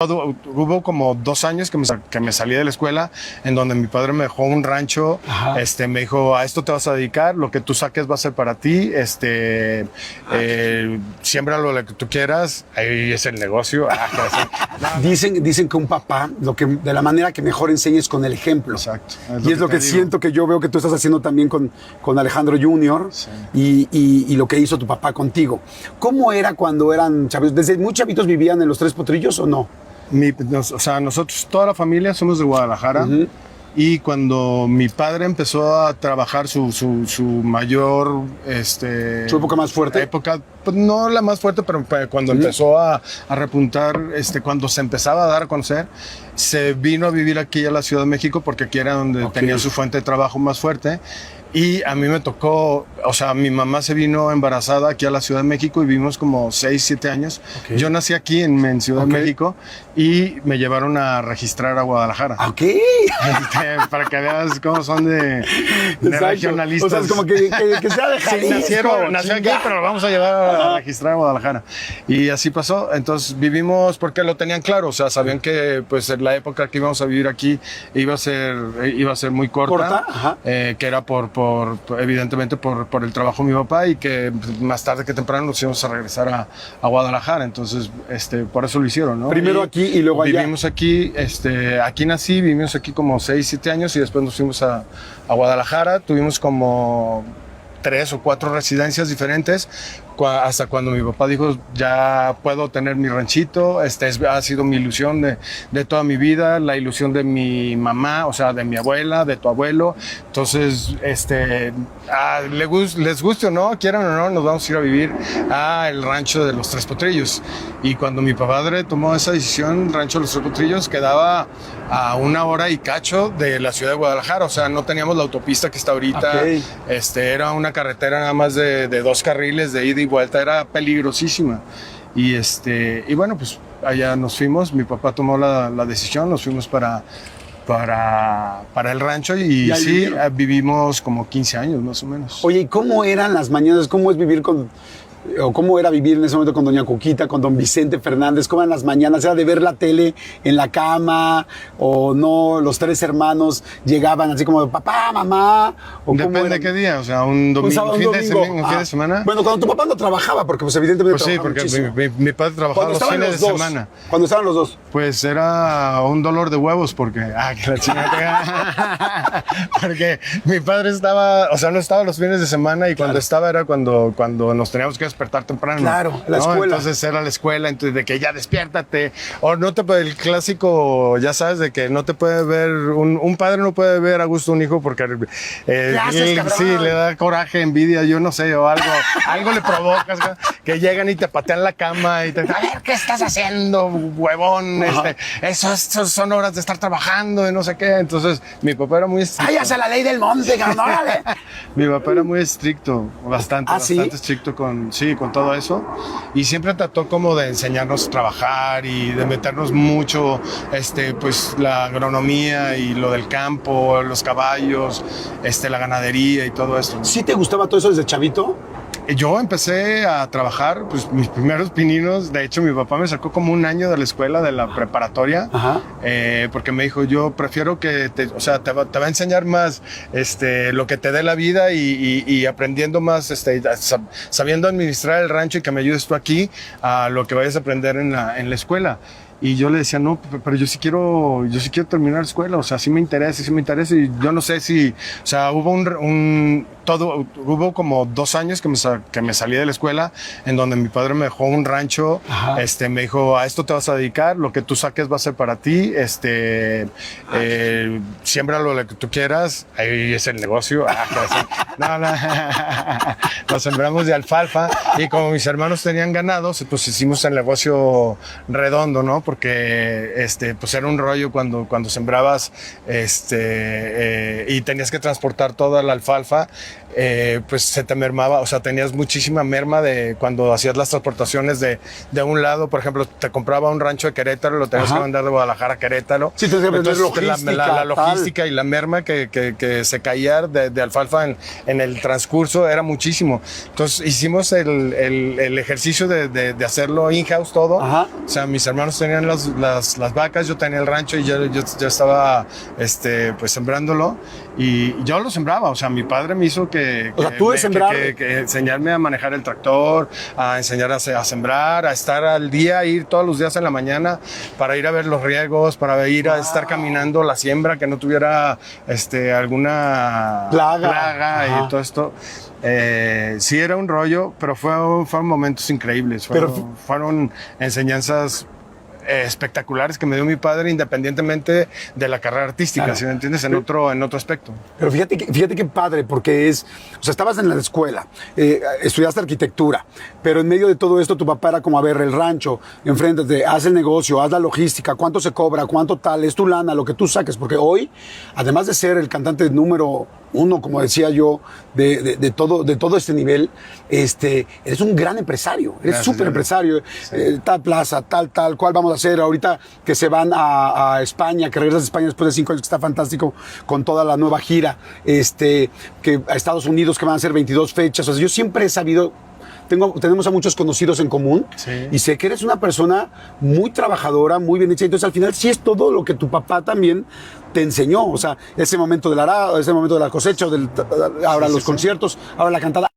Hubo como 2 años que me salí de la escuela, en donde mi padre me dejó un rancho. Me dijo, a esto te vas a dedicar, lo que tú saques va a ser para ti, siémbralo lo que tú quieras, ahí es el negocio. Dicen que un papá, de la manera que mejor enseña es con el ejemplo. Exacto. Y es lo que siento que yo veo que tú estás haciendo también con Alejandro Junior. Sí. y lo que hizo tu papá contigo. ¿Cómo era cuando eran chavitos? ¿Desde muy chavitos vivían en Los Tres Potrillos o no? Nosotros, toda la familia, somos de Guadalajara. Y cuando mi padre empezó a trabajar su mayor... ¿Su época más fuerte? Pues no la más fuerte, pero cuando empezó a repuntar, cuando se empezaba a dar a conocer, se vino a vivir aquí a la Ciudad de México, porque aquí era donde tenía su fuente de trabajo más fuerte. Y a mí me tocó, mi mamá se vino embarazada aquí a la Ciudad de México y vivimos como 6, 7 años. Yo nací aquí en Ciudad de México y me llevaron a registrar a Guadalajara. Para que veas cómo son de regionalistas. O sea, es como que sea de Jalisco. Nació aquí, pero lo vamos a llevar a registrar a Guadalajara. Y así pasó. Entonces vivimos porque lo tenían claro. Sabían que pues la época que íbamos a vivir aquí iba a ser muy corta. Que era evidentemente por el trabajo de mi papá, y que más tarde que temprano nos íbamos a regresar a Guadalajara. Entonces, por eso lo hicieron, ¿no? Primero aquí y luego allá. Vivimos aquí, aquí nací, vivimos aquí como 6, 7 años y después nos fuimos a Guadalajara. Tuvimos como 3 o 4 residencias diferentes, hasta cuando mi papá dijo, ya puedo tener mi ranchito. Ha sido mi ilusión de toda mi vida, la ilusión de mi mamá, de mi abuela, de tu abuelo. Entonces, les guste o no, quieran o no, nos vamos a ir a vivir al rancho de Los Tres Potrillos. Y cuando mi padre tomó esa decisión, el rancho de Los Tres Potrillos quedaba a 1 hora y cacho de la ciudad de Guadalajara. No teníamos la autopista que está ahorita. Era una carretera nada más de 2 carriles de ida y vuelta, era peligrosísima. Y bueno, pues allá nos fuimos, mi papá tomó la decisión, nos fuimos para el rancho y sí, vivimos como 15 años más o menos. Oye, ¿y cómo eran las mañanas? ¿Cómo era vivir en ese momento con doña Cuquita, con don Vicente Fernández? ¿Cómo eran las mañanas? ¿Era de ver la tele en la cama o no? ¿Los 3 hermanos llegaban así como de papá, mamá? Depende de qué día, un domingo, un fin de semana. Bueno, cuando tu papá no trabajaba, porque pues evidentemente trabajaba porque mi padre trabajaba los fines de semana. Cuando estaban los dos. Pues era un dolor de huevos porque... que la chingada. Porque mi padre estaba... no estaba los fines de semana y cuando estaba era cuando nos teníamos que despertar temprano. Claro, la escuela. Entonces era la escuela, entonces de que ya despiértate. O no te puede, el clásico, ya sabes, de que no te puede ver, un padre no puede ver a gusto un hijo porque le da coraje, envidia, yo no sé, o algo le provocas, que llegan y te patean la cama y te dicen, a ver, ¿qué estás haciendo, huevón? Esas son horas de estar trabajando y no sé qué. Entonces mi papá era muy estricto. ¡Ay, hace la ley del monte, órale! Mi papá era muy estricto, bastante estricto con todo eso, y siempre trató como de enseñarnos a trabajar y de meternos mucho, pues la agronomía y lo del campo, los caballos, la ganadería y todo esto. ¿Sí te gustaba todo eso desde chavito? Yo empecé a trabajar, pues mis primeros pininos, de hecho mi papá me sacó como 1 año de la escuela, de la preparatoria, porque me dijo, yo prefiero que te va a enseñar más lo que te dé la vida y aprendiendo más, sabiendo administrar el rancho y que me ayudes tú aquí a lo que vayas a aprender en la escuela. Y yo le decía, no, pero yo sí quiero terminar la escuela, sí me interesa, y yo no sé si, hubo como 2 años que me salí de la escuela, en donde mi padre me dejó un rancho. Me dijo, a esto te vas a dedicar, lo que tú saques va a ser para ti, siémbralo lo que tú quieras, ahí es el negocio. Lo sembramos de alfalfa, y como mis hermanos tenían ganados, pues hicimos el negocio redondo, ¿no? Porque pues era un rollo cuando sembrabas y tenías que transportar toda la alfalfa, pues se te mermaba, tenías muchísima merma de cuando hacías las transportaciones de un lado. Por ejemplo, te compraba un rancho de Querétaro, lo tenías que mandar de Guadalajara a Querétaro. Sí, entonces la logística y la merma que se caía de alfalfa en el transcurso era muchísimo. Entonces hicimos el ejercicio de hacerlo in-house todo. Mis hermanos tenían tenían las vacas, yo tenía el rancho y yo estaba pues sembrándolo y yo lo sembraba. O sea, mi padre me hizo que enseñarme a manejar el tractor, a enseñar a sembrar, a estar al día, ir todos los días en la mañana para ir a ver los riegos, para ir a estar caminando la siembra, que no tuviera alguna plaga y todo esto. Sí era un rollo, pero fueron momentos increíbles, fueron enseñanzas espectaculares que me dio mi padre, independientemente de la carrera artística, claro. ¿Sí me entiendes? En otro aspecto. Pero fíjate qué padre, porque estabas en la escuela, estudiaste arquitectura, pero en medio de todo esto tu papá era como, a ver, el rancho, enfréntate, haz el negocio, haz la logística, cuánto se cobra, cuánto tal, es tu lana, lo que tú saques, porque hoy, además de ser el cantante número 1, como decía yo, de todo este nivel, eres un gran empresario, eres súper empresario, sí. Tal plaza, tal, cuál vamos a hacer ahorita que se van a España, que regresas a España después de 5 años, que está fantástico, con toda la nueva gira, que a Estados Unidos, que van a ser 22 fechas. O sea, yo siempre he sabido, tenemos a muchos conocidos en común, sí. Y sé que eres una persona muy trabajadora, muy bien hecha. Entonces, al final, sí es todo lo que tu papá también te enseñó. O sea, ese momento del arado, ese momento de la cosecha, ahora sí, los conciertos, ahora la cantada.